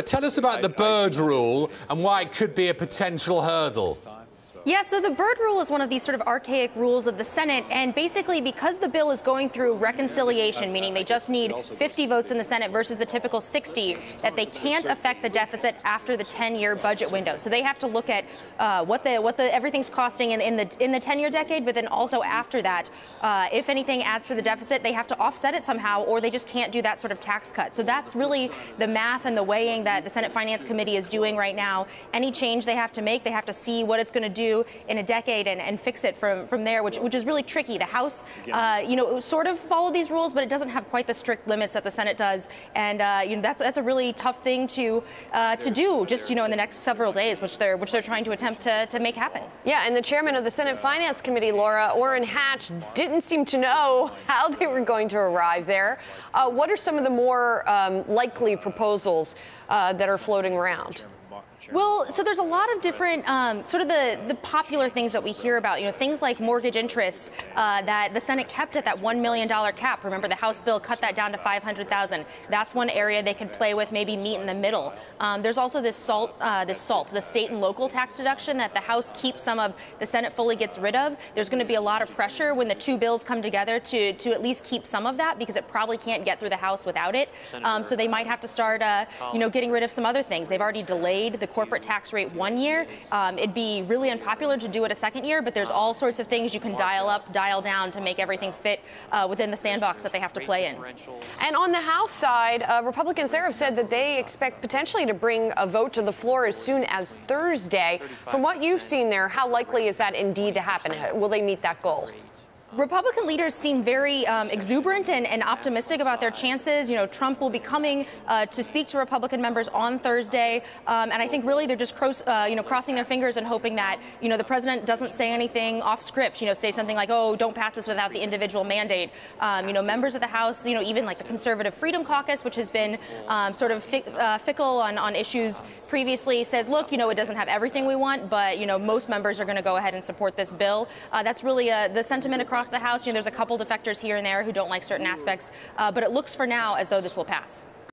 Tell us about the Byrd Rule and why it could be a potential hurdle. Yeah, so the Byrd Rule is one of these sort of archaic rules of the Senate, and basically because the bill is going through reconciliation, meaning they just need 50 votes in the Senate versus the typical 60, that they can't affect the deficit after the 10-year budget window. So they have to look at what everything's costing in the 10-year decade, but then also after that, if anything adds to the deficit, they have to offset it somehow, or they just can't do that sort of tax cut. So that's really the math and the weighing that the Senate Finance Committee is doing right now. Any change they have to make, they have to see what it's going to do in a decade and fix it from there, which is really tricky. The House, sort of followed these rules, but it doesn't have quite the strict limits that the Senate does, and that's a really tough thing to do just in the next several days, which they're trying to attempt to make happen. Yeah, and the chairman of the Senate Finance Committee, Laura, Orrin Hatch, didn't seem to know how they were going to arrive there. What are some of the more likely proposals that are floating around? Well, so there's a lot of different sort of the popular things that we hear about, things like mortgage interest that the Senate kept at that $1 million cap. Remember, the House bill cut that down to $500,000. That's one area they could play with, maybe meet in the middle. There's also the state and local tax deduction that the House keeps some of, the Senate fully gets rid of. There's going to be a lot of pressure when the two bills come together to at least keep some of that, because it probably can't get through the House without it. So they might have to start, getting rid of some other things. They've already delayed the corporate tax rate 1 year. It'd be really unpopular to do it a second year, but there's all sorts of things you can dial up, dial down to make everything fit within the sandbox that they have to play in. And on the House side, Republicans there have said that they expect potentially to bring a vote to the floor as soon as Thursday. From what you've seen there, how likely is that indeed to happen? Will they meet that goal? Republican leaders seem very exuberant and optimistic about their chances. Trump will be coming to speak to Republican members on Thursday, and I think really they're just crossing their fingers and hoping that the president doesn't say anything off script. Say something like, "Oh, don't pass this without the individual mandate." Members of the House, even like the Conservative Freedom Caucus, which has been sort of fickle on issues previously, says, "Look, it doesn't have everything we want, but most members are going to go ahead and support this bill." That's really the sentiment across the House. There's a couple defectors here and there who don't like certain aspects, but it looks for now as though this will pass.